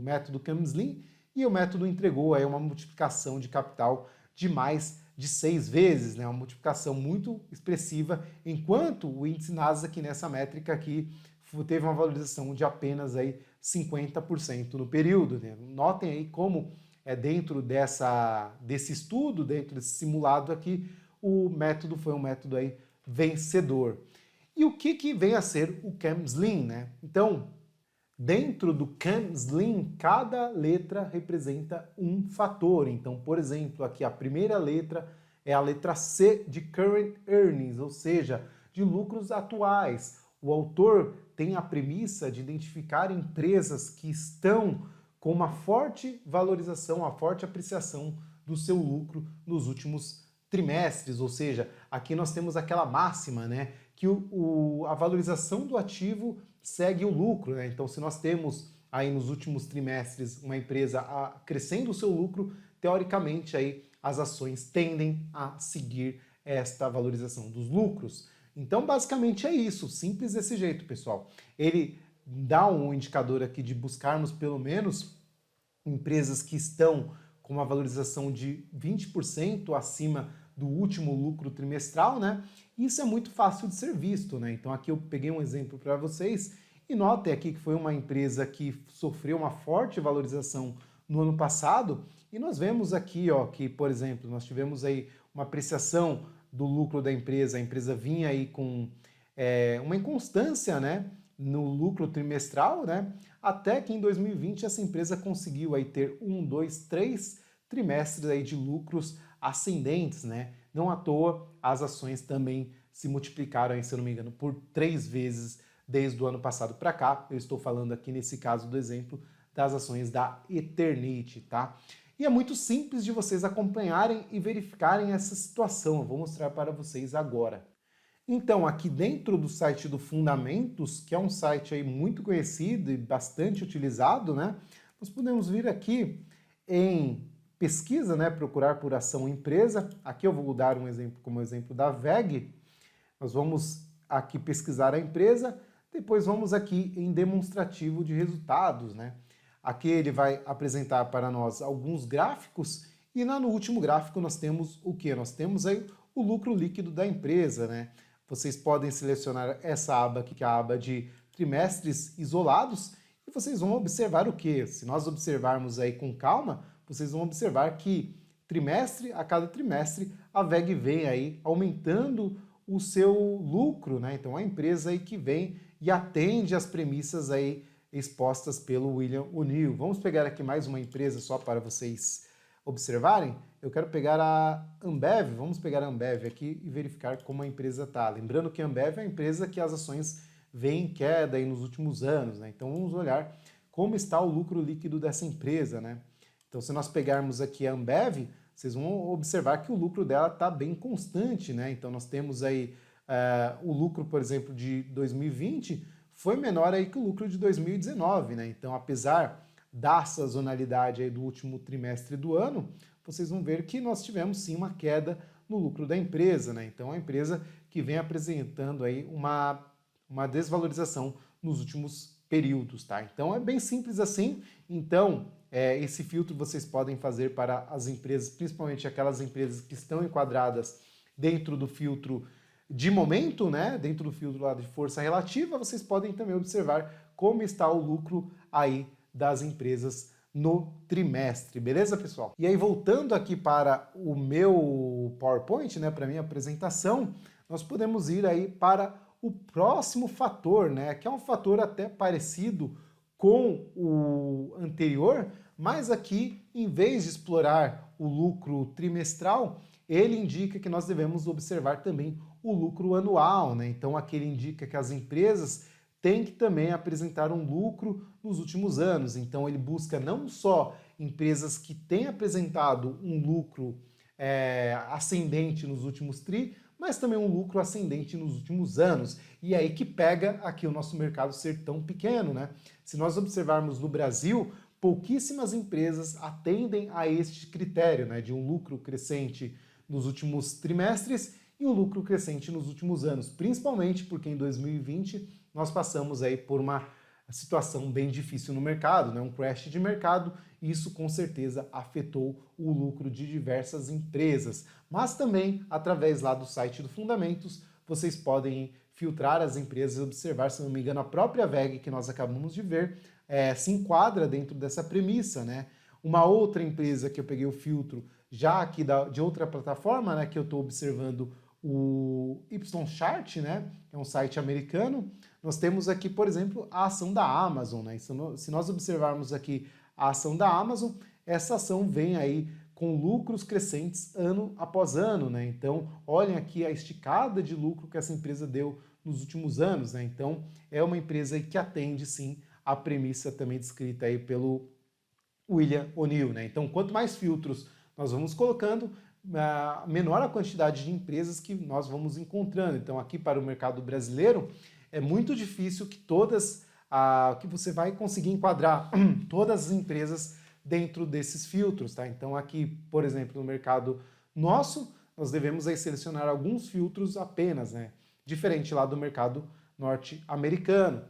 método CAMSLIM, e o método entregou aí uma multiplicação de capital de mais de 6 vezes, né, uma multiplicação muito expressiva, enquanto o índice Nasdaq nessa métrica aqui teve uma valorização de apenas aí 50% no período, né? Notem aí como dentro desse estudo, dentro desse simulado aqui, o método foi um método aí vencedor. E o que vem a ser o CAMSLIM, né? Então, dentro do CAMSLIM, cada letra representa um fator. Então, por exemplo, aqui a primeira letra é a letra C de Current Earnings, ou seja, de lucros atuais. O autor tem a premissa de identificar empresas que estão com uma forte valorização, uma forte apreciação do seu lucro nos últimos trimestres, ou seja, aqui nós temos aquela máxima, né, que a valorização do ativo segue o lucro, né? Então, se nós temos aí nos últimos trimestres uma empresa crescendo o seu lucro, teoricamente aí as ações tendem a seguir esta valorização dos lucros. Então, basicamente é isso, simples desse jeito, pessoal. Ele dá um indicador aqui de buscarmos pelo menos empresas que estão com uma valorização de 20% acima do último lucro trimestral, né? Isso é muito fácil de ser visto, né? Então aqui eu peguei um exemplo para vocês e notem aqui que foi uma empresa que sofreu uma forte valorização no ano passado e nós vemos aqui, ó, que, por exemplo, nós tivemos aí uma apreciação do lucro da empresa, a empresa vinha aí com uma inconstância, né, no lucro trimestral, né, até que em 2020 essa empresa conseguiu aí ter 1, 2, 3 trimestres aí de lucros ascendentes, né, não à toa as ações também se multiplicaram, aí, se eu não me engano, por 3 vezes desde o ano passado para cá. Eu estou falando aqui nesse caso do exemplo das ações da Eternit, tá? E é muito simples de vocês acompanharem e verificarem essa situação. Eu vou mostrar para vocês agora. Então, aqui dentro do site do Fundamentos, que é um site aí muito conhecido e bastante utilizado, né? Nós podemos vir aqui em pesquisa, né, procurar por ação empresa, aqui eu vou dar um exemplo como exemplo da WEG, nós vamos aqui pesquisar a empresa, depois vamos aqui em demonstrativo de resultados, né? Aqui ele vai apresentar para nós alguns gráficos e no último gráfico nós temos o que? Nós temos aí o lucro líquido da empresa, né? Vocês podem selecionar essa aba aqui, que é a aba de trimestres isolados, e vocês vão observar o que? Se nós observarmos aí com calma, vocês vão observar que trimestre a cada trimestre a WEG vem aí aumentando o seu lucro, né? Então a empresa aí que vem e atende às premissas aí expostas pelo William O'Neill. Vamos pegar aqui mais uma empresa só para vocês observarem. Eu quero pegar a Ambev, vamos pegar a Ambev aqui e verificar como a empresa está. Lembrando que a Ambev é a empresa que as ações vêm em queda aí nos últimos anos, né? Então vamos olhar como está o lucro líquido dessa empresa, né? Então se nós pegarmos aqui a Ambev, vocês vão observar que o lucro dela está bem constante, né? Então nós temos aí o lucro, por exemplo, de 2020 foi menor aí que o lucro de 2019, né? Então, apesar da sazonalidade aí do último trimestre do ano, vocês vão ver que nós tivemos sim uma queda no lucro da empresa, né? Então, a empresa que vem apresentando aí uma desvalorização nos últimos períodos, tá? Então, é bem simples assim. Então, esse filtro vocês podem fazer para as empresas, principalmente aquelas empresas que estão enquadradas dentro do filtro de momento, né? Dentro do filtro lá de força relativa, vocês podem também observar como está o lucro aí das empresas no trimestre, beleza, pessoal? E aí, voltando aqui para o meu PowerPoint, né, para minha apresentação, nós podemos ir aí para o próximo fator, né, que é um fator até parecido com o anterior, mas aqui, em vez de explorar o lucro trimestral, ele indica que nós devemos observar também o lucro anual, né? Então aqui ele indica que as empresas têm que também apresentar um lucro nos últimos anos. Então ele busca não só empresas que têm apresentado um lucro ascendente nos últimos tri, mas também um lucro ascendente nos últimos anos. E aí que pega aqui o nosso mercado ser tão pequeno, né? Se nós observarmos no Brasil, pouquíssimas empresas atendem a este critério, né, de um lucro crescente nos últimos trimestres e um lucro crescente nos últimos anos, principalmente porque em 2020 nós passamos aí por uma situação bem difícil no mercado, né? Um crash de mercado, e isso com certeza afetou o lucro de diversas empresas. Mas também, através lá do site do Fundamentos, vocês podem filtrar as empresas e observar, se não me engano, a própria WEG que nós acabamos de ver se enquadra dentro dessa premissa, né? Uma outra empresa que eu peguei o filtro já aqui de outra plataforma, né, que eu estou observando o YChart, né, é um site americano. Nós temos aqui, por exemplo, a ação da Amazon, né? Se nós observarmos aqui a ação da Amazon, essa ação vem aí com lucros crescentes ano após ano, né? Então, olhem aqui a esticada de lucro que essa empresa deu nos últimos anos, né? Então, é uma empresa que atende, sim, a premissa também descrita aí pelo William O'Neill, né? Então, quanto mais filtros nós vamos colocando, menor a quantidade de empresas que nós vamos encontrando. Então, aqui para o mercado brasileiro, é muito difícil que que você vai conseguir enquadrar todas as empresas dentro desses filtros, tá? Então, aqui, por exemplo, no mercado nosso, nós devemos aí selecionar alguns filtros apenas, né? Diferente lá do mercado norte-americano.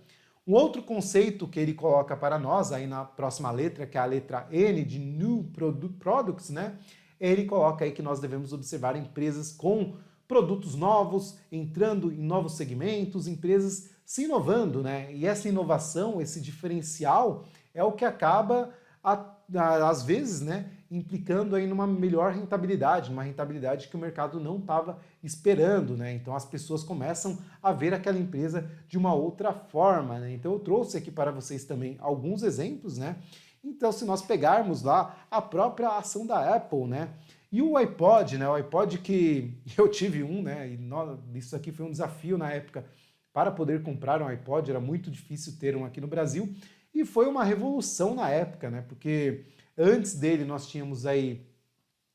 Um outro conceito que ele coloca para nós, aí na próxima letra, que é a letra N, de New Products, né? Ele coloca aí que nós devemos observar empresas com produtos novos, entrando em novos segmentos, empresas se inovando, né? E essa inovação, esse diferencial, é o que acaba, às vezes, né, implicando aí numa melhor rentabilidade, uma rentabilidade que o mercado não estava esperando, né? Então as pessoas começam a ver aquela empresa de uma outra forma, né? Então eu trouxe aqui para vocês também alguns exemplos, né? Então se nós pegarmos lá a própria ação da Apple, né? E o iPod, né? O iPod que eu tive um, né? E isso aqui foi um desafio na época para poder comprar um iPod, era muito difícil ter um aqui no Brasil, e foi uma revolução na época, né? Porque antes dele nós tínhamos aí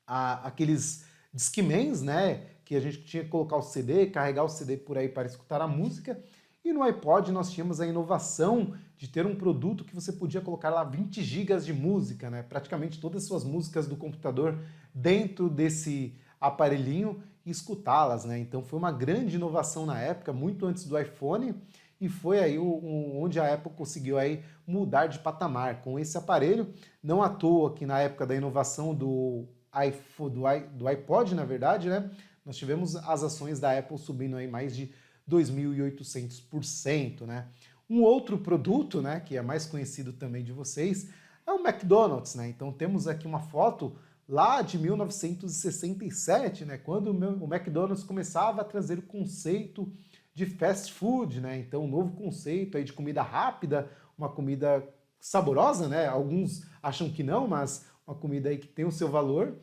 aqueles Discmans, né? Que a gente tinha que colocar o CD, carregar o CD por aí para escutar a música. E no iPod nós tínhamos a inovação de ter um produto que você podia colocar lá 20 gigas de música, né? Praticamente todas as suas músicas do computador dentro desse aparelhinho e escutá-las, né? Então foi uma grande inovação na época, muito antes do iPhone, e foi aí onde a Apple conseguiu aí mudar de patamar com esse aparelho. Não à toa que na época da inovação do iPod, na verdade, né? Nós tivemos as ações da Apple subindo aí mais de 2.800%, né? Um outro produto, né, que é mais conhecido também de vocês, é o McDonald's, né? Então temos aqui uma foto lá de 1967, né, quando o McDonald's começava a trazer o conceito de fast food, né? Então um novo conceito aí de comida rápida, uma comida saborosa, né? Alguns acham que não, mas uma comida aí que tem o seu valor.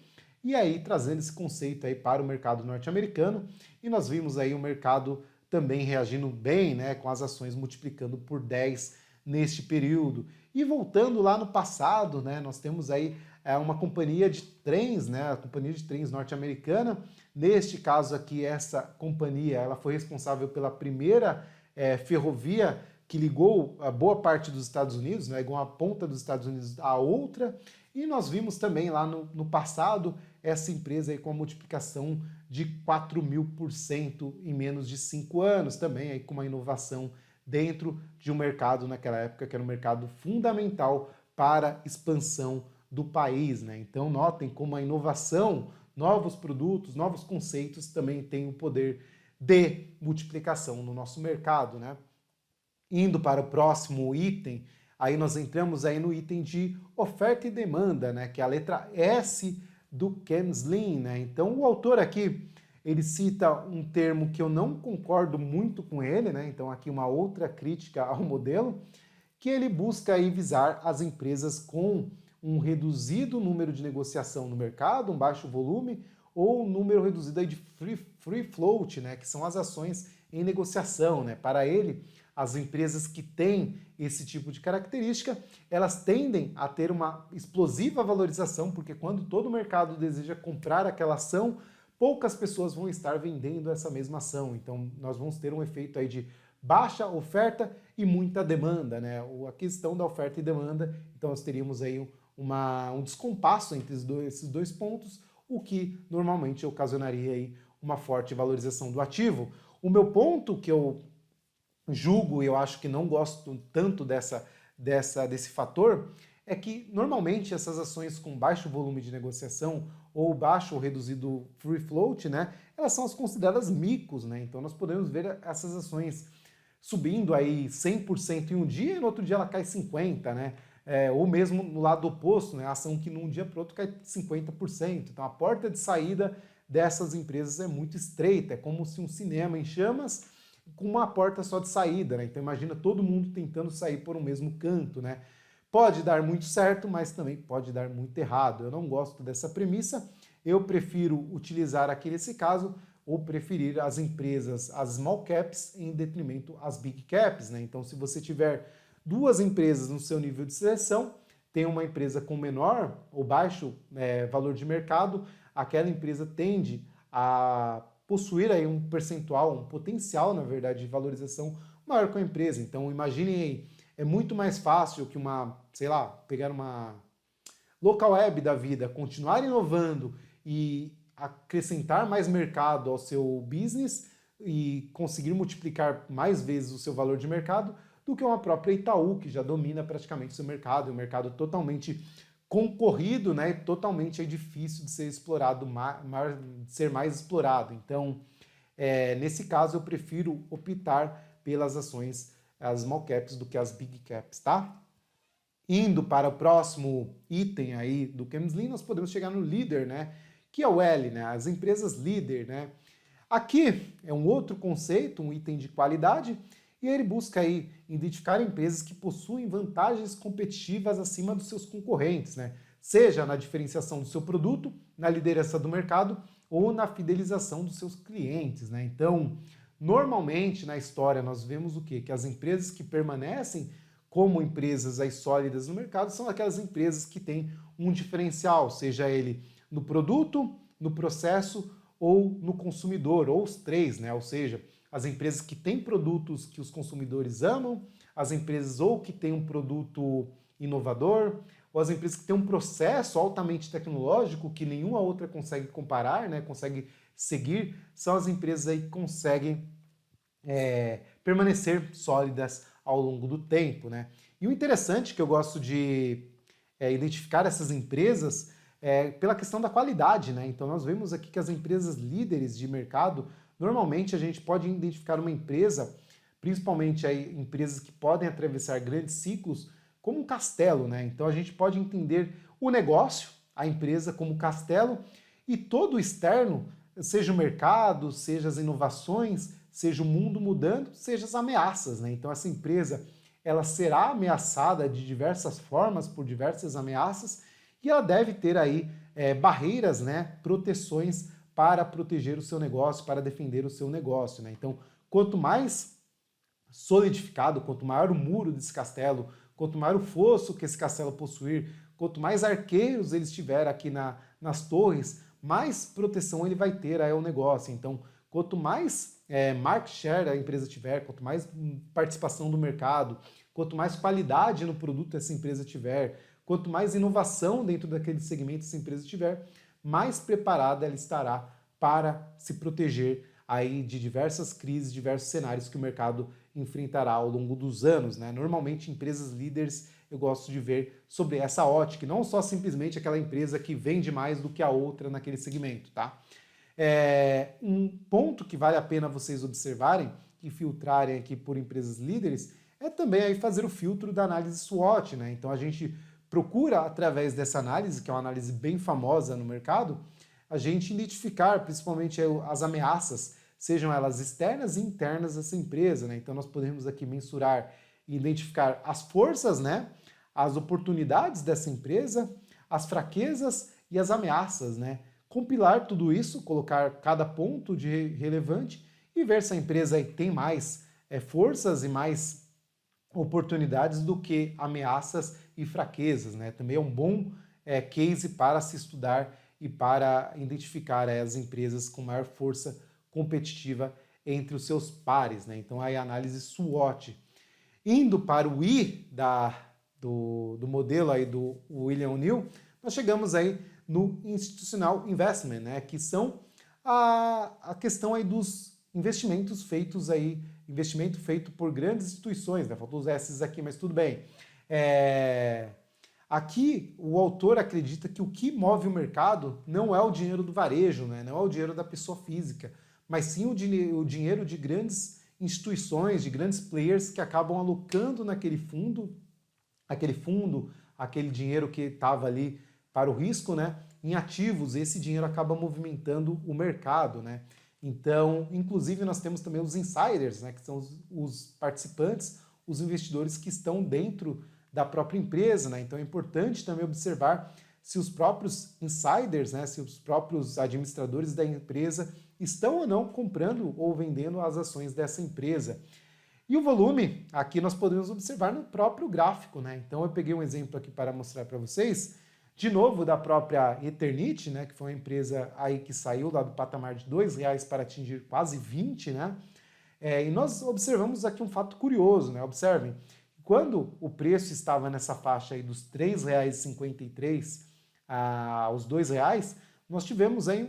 E aí trazendo esse conceito aí para o mercado norte-americano, e nós vimos aí o mercado também reagindo bem, né, com as ações multiplicando por 10 neste período. E voltando lá no passado, né, nós temos aí uma companhia de trens, né, a companhia de trens norte-americana. Neste caso aqui, essa companhia ela foi responsável pela primeira ferrovia que ligou a boa parte dos Estados Unidos, né, ligou uma ponta dos Estados Unidos à outra. E nós vimos também lá no passado essa empresa aí com a multiplicação de 4.000% em menos de 5 anos, também aí com uma inovação dentro de um mercado naquela época que era um mercado fundamental para a expansão do país, né? Então notem como a inovação, novos produtos, novos conceitos também têm o poder de multiplicação no nosso mercado, né? Indo para o próximo item, aí nós entramos aí no item de oferta e demanda, né, que é a letra S do Ken Slim, né? Então o autor aqui, ele cita um termo que eu não concordo muito com ele, né? Então aqui uma outra crítica ao modelo, que ele busca aí visar as empresas com um reduzido número de negociação no mercado, um baixo volume, ou um número reduzido aí de free float, né, que são as ações em negociação, né? Para ele, as empresas que têm esse tipo de característica, elas tendem a ter uma explosiva valorização, porque quando todo o mercado deseja comprar aquela ação, poucas pessoas vão estar vendendo essa mesma ação. Então, nós vamos ter um efeito aí de baixa oferta e muita demanda, né? A questão da oferta e demanda, então nós teríamos aí um descompasso entre esses dois pontos, o que normalmente ocasionaria aí uma forte valorização do ativo. O meu ponto que eu julgo e eu acho que não gosto tanto desse fator é que normalmente essas ações com baixo volume de negociação ou baixo ou reduzido free float, né, elas são as consideradas micos, né? Então nós podemos ver essas ações subindo aí 100% em um dia e no outro dia ela cai 50%, né? Ou mesmo no lado oposto, né? A ação que num dia para o outro cai 50%. Então a porta de saída dessas empresas é muito estreita, é como se um cinema em chamas com uma porta só de saída, né? Então imagina todo mundo tentando sair por um mesmo canto, né? Pode dar muito certo, mas também pode dar muito errado. Eu não gosto dessa premissa, eu prefiro utilizar aqui nesse caso, ou preferir as empresas, as small caps, em detrimento às big caps, né? Então se você tiver duas empresas no seu nível de seleção, tem uma empresa com menor ou baixo valor de mercado, aquela empresa tende a possuir aí um percentual, um potencial, na verdade, de valorização maior com a empresa. Então, imaginem aí, é muito mais fácil que sei lá, pegar uma local web da vida, continuar inovando e acrescentar mais mercado ao seu business e conseguir multiplicar mais vezes o seu valor de mercado do que uma própria Itaú, que já domina praticamente o seu mercado, é um mercado totalmente concorrido, né, totalmente difícil de ser explorado, de ser mais explorado. Então, nesse caso, eu prefiro optar pelas ações, as small caps, do que as big caps, tá? Indo para o próximo item aí do Ken Slim, nós podemos chegar no líder, né, que é o L, né, as empresas líder, né. Aqui é um outro conceito, um item de qualidade, e ele busca aí identificar empresas que possuem vantagens competitivas acima dos seus concorrentes, né? Seja na diferenciação do seu produto, na liderança do mercado ou na fidelização dos seus clientes, né? Então, normalmente na história nós vemos o quê? Que as empresas que permanecem como empresas aí sólidas no mercado são aquelas empresas que têm um diferencial, seja ele no produto, no processo ou no consumidor, ou os três, né? Ou seja, as empresas que têm produtos que os consumidores amam, as empresas ou que têm um produto inovador, ou as empresas que têm um processo altamente tecnológico que nenhuma outra consegue comparar, né, consegue seguir, são as empresas aí que conseguem permanecer sólidas ao longo do tempo, né? E o interessante que eu gosto de identificar essas empresas pela questão da qualidade, né? Então nós vemos aqui que as empresas líderes de mercado, normalmente a gente pode identificar uma empresa, principalmente aí empresas que podem atravessar grandes ciclos, como um castelo, né? Então a gente pode entender o negócio, a empresa como castelo, e todo o externo, seja o mercado, seja as inovações, seja o mundo mudando, seja as ameaças, né? Então essa empresa, ela será ameaçada de diversas formas, por diversas ameaças, e ela deve ter aí barreiras, né, proteções para proteger o seu negócio, para defender o seu negócio, né? Então, quanto mais solidificado, quanto maior o muro desse castelo, quanto maior o fosso que esse castelo possuir, quanto mais arqueiros ele estiver aqui nas torres, mais proteção ele vai ter ao negócio. Então, quanto mais market share a empresa tiver, quanto mais participação do mercado, quanto mais qualidade no produto essa empresa tiver, quanto mais inovação dentro daquele segmento essa empresa tiver, mais preparada ela estará para se proteger aí de diversas crises, diversos cenários que o mercado enfrentará ao longo dos anos, né? Normalmente, empresas líderes eu gosto de ver sobre essa ótica, não só simplesmente aquela empresa que vende mais do que a outra naquele segmento, tá? Um ponto que vale a pena vocês observarem e filtrarem aqui por empresas líderes é também aí fazer o filtro da análise SWOT, né? Então a gente procura, através dessa análise, que é uma análise bem famosa no mercado, a gente identificar principalmente as ameaças, sejam elas externas e internas dessa empresa, né? Então nós podemos aqui mensurar e identificar as forças, né? As oportunidades dessa empresa, as fraquezas e as ameaças, né? Compilar tudo isso, colocar cada ponto de relevante e ver se a empresa aí tem mais forças e mais oportunidades do que ameaças e fraquezas, né? Também é um bom case para se estudar e para identificar as empresas com maior força competitiva entre os seus pares, né? Então aí a análise SWOT. Indo para o I do modelo aí do William O'Neill, nós chegamos aí no Institutional Investment, né? Que são a questão aí dos investimentos feitos aí, investimento feito por grandes instituições, né? Faltou os S's aqui, mas tudo bem. Aqui o autor acredita que o que move o mercado não é o dinheiro do varejo, né? Não é o dinheiro da pessoa física, mas sim o dinheiro de grandes instituições, de grandes players que acabam alocando naquele fundo, aquele dinheiro que estava ali para o risco, né, em ativos, e esse dinheiro acaba movimentando o mercado, né? Então, inclusive, nós temos também os insiders, né, que são os participantes, os investidores que estão dentro da própria empresa, né? Então é importante também observar se os próprios insiders, né, se os próprios administradores da empresa estão ou não comprando ou vendendo as ações dessa empresa. E o volume, aqui nós podemos observar no próprio gráfico, né? Então eu peguei um exemplo aqui para mostrar para vocês, de novo da própria Eternit, né, que foi uma empresa aí que saiu lá do patamar de R$2 para atingir quase 20, né? E nós observamos aqui um fato curioso, né? Observem, quando o preço estava nessa faixa aí dos R$3,53 aos R$2, nós tivemos aí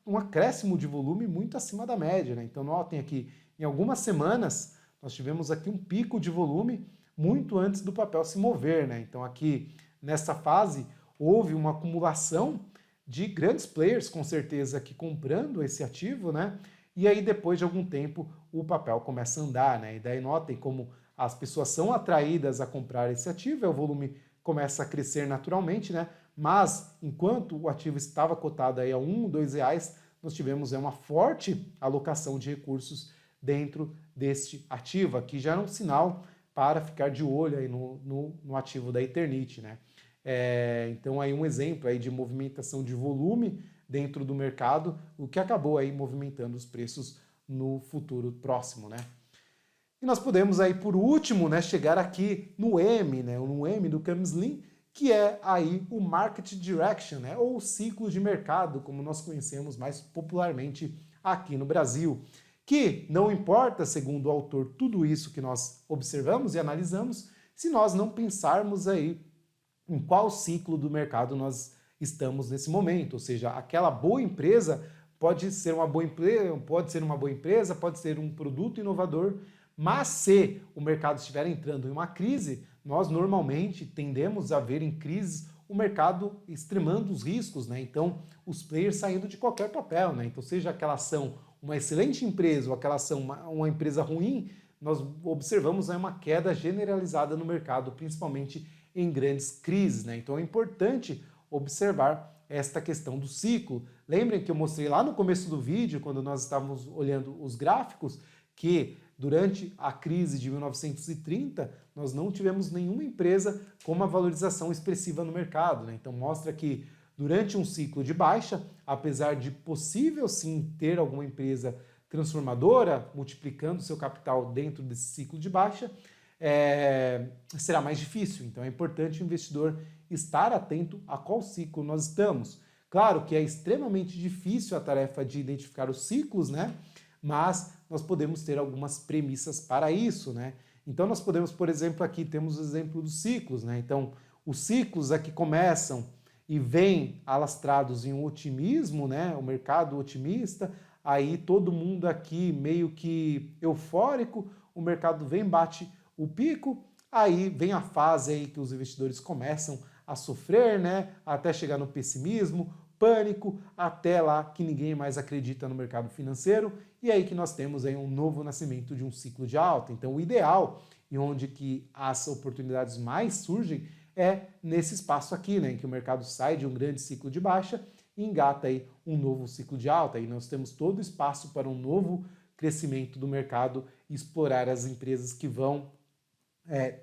um acréscimo de volume muito acima da média, né? Então notem aqui, em algumas semanas nós tivemos aqui um pico de volume muito antes do papel se mover, né? Então aqui nessa fase houve uma acumulação de grandes players, com certeza, aqui comprando esse ativo, né? E aí depois de algum tempo o papel começa a andar, né? E daí notem como as pessoas são atraídas a comprar esse ativo, o volume começa a crescer naturalmente, né? Mas enquanto o ativo estava cotado aí a R$1, R$2, nós tivemos uma forte alocação de recursos dentro deste ativo. Aqui já era um sinal para ficar de olho aí no ativo da Eternit, né? Então aí um exemplo aí de movimentação de volume dentro do mercado, o que acabou aí movimentando os preços no futuro próximo, né? E nós podemos aí por último, né, chegar aqui no M, né, no M do Kamslin, que é aí o Market Direction, né, ou o ciclo de mercado, como nós conhecemos mais popularmente aqui no Brasil, que não importa, segundo o autor, tudo isso que nós observamos e analisamos, se nós não pensarmos aí em qual ciclo do mercado nós estamos nesse momento, ou seja, aquela boa empresa pode ser uma boa empresa, pode ser um produto inovador, mas se o mercado estiver entrando em uma crise, nós normalmente tendemos a ver em crises o mercado extremando os riscos, né? Então, os players saindo de qualquer papel, né? Então, seja aquela ação uma excelente empresa ou aquela ação uma empresa ruim, nós observamos aí uma queda generalizada no mercado, principalmente em grandes crises, né? Então, é importante observar esta questão do ciclo. Lembrem que eu mostrei lá no começo do vídeo, quando nós estávamos olhando os gráficos, que durante a crise de 1930, nós não tivemos nenhuma empresa com uma valorização expressiva no mercado, né? Então mostra que durante um ciclo de baixa, apesar de possível sim ter alguma empresa transformadora, multiplicando seu capital dentro desse ciclo de baixa, será mais difícil. Então é importante o investidor estar atento a qual ciclo nós estamos. Claro que é extremamente difícil a tarefa de identificar os ciclos, né? Mas nós podemos ter algumas premissas para isso, né? Então nós podemos, por exemplo, aqui temos o exemplo dos ciclos, né? Então, os ciclos aqui começam e vêm alastrados em um otimismo, né? O mercado otimista, aí todo mundo aqui meio que eufórico, o mercado vem, bate o pico, aí vem a fase aí que os investidores começam a sofrer, né? Até chegar no pessimismo, pânico, até lá que ninguém mais acredita no mercado financeiro, e aí que nós temos aí um novo nascimento de um ciclo de alta. Então o ideal, e onde que as oportunidades mais surgem, é nesse espaço aqui, né, em que o mercado sai de um grande ciclo de baixa e engata aí um novo ciclo de alta, e nós temos todo o espaço para um novo crescimento do mercado e explorar as empresas que vão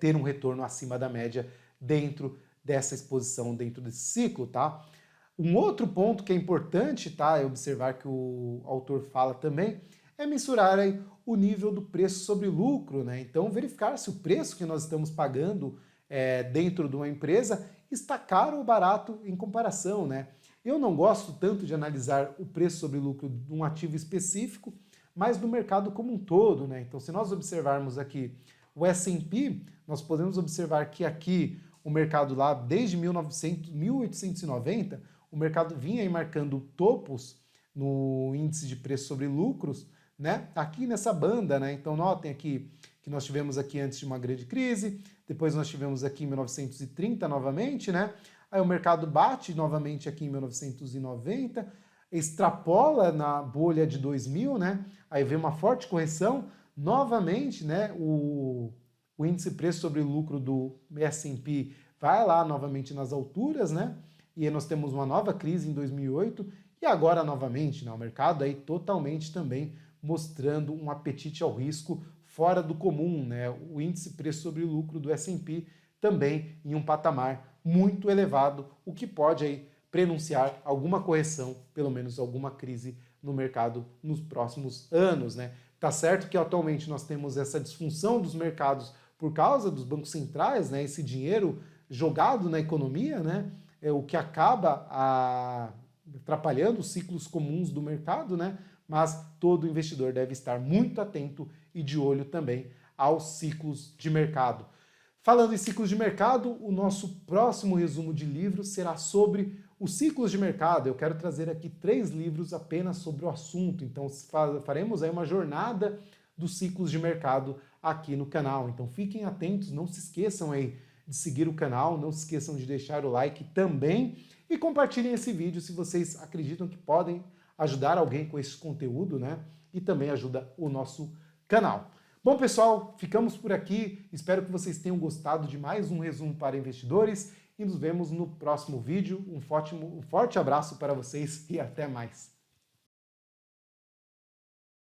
ter um retorno acima da média dentro dessa exposição, dentro desse ciclo, tá? Um outro ponto que é importante, tá, é observar que o autor fala também, é mensurar aí o nível do preço sobre lucro, né? Então, verificar se o preço que nós estamos pagando dentro de uma empresa está caro ou barato em comparação, né? Eu não gosto tanto de analisar o preço sobre lucro de um ativo específico, mas do mercado como um todo, né? Então, se nós observarmos aqui o S&P, nós podemos observar que aqui o mercado lá, desde 1890, o mercado vinha aí marcando topos no índice de preço sobre lucros, né? Aqui nessa banda, né? Então notem aqui que nós tivemos aqui antes de uma grande crise, depois nós tivemos aqui em 1930 novamente, né? Aí o mercado bate novamente aqui em 1990, extrapola na bolha de 2000, né? Aí vem uma forte correção, novamente, né? O índice preço sobre lucro do S&P vai lá novamente nas alturas, né? E aí nós temos uma nova crise em 2008 e agora novamente, né, o mercado aí totalmente também mostrando um apetite ao risco fora do comum, né? O índice preço sobre lucro do S&P também em um patamar muito elevado, o que pode aí prenunciar alguma correção, pelo menos alguma crise no mercado nos próximos anos, né? Tá certo que atualmente nós temos essa disfunção dos mercados por causa dos bancos centrais, né? Esse dinheiro jogado na economia, né? É o que acaba atrapalhando os ciclos comuns do mercado, né? Mas todo investidor deve estar muito atento e de olho também aos ciclos de mercado. Falando em ciclos de mercado, o nosso próximo resumo de livros será sobre os ciclos de mercado. Eu quero trazer aqui 3 livros apenas sobre o assunto, então faremos aí uma jornada dos ciclos de mercado aqui no canal. Então fiquem atentos, não se esqueçam aí de seguir o canal, não se esqueçam de deixar o like também e compartilhem esse vídeo se vocês acreditam que podem ajudar alguém com esse conteúdo, né? E também ajuda o nosso canal. Bom, pessoal, ficamos por aqui. Espero que vocês tenham gostado de mais um resumo para investidores e nos vemos no próximo vídeo. Um forte abraço para vocês e até mais.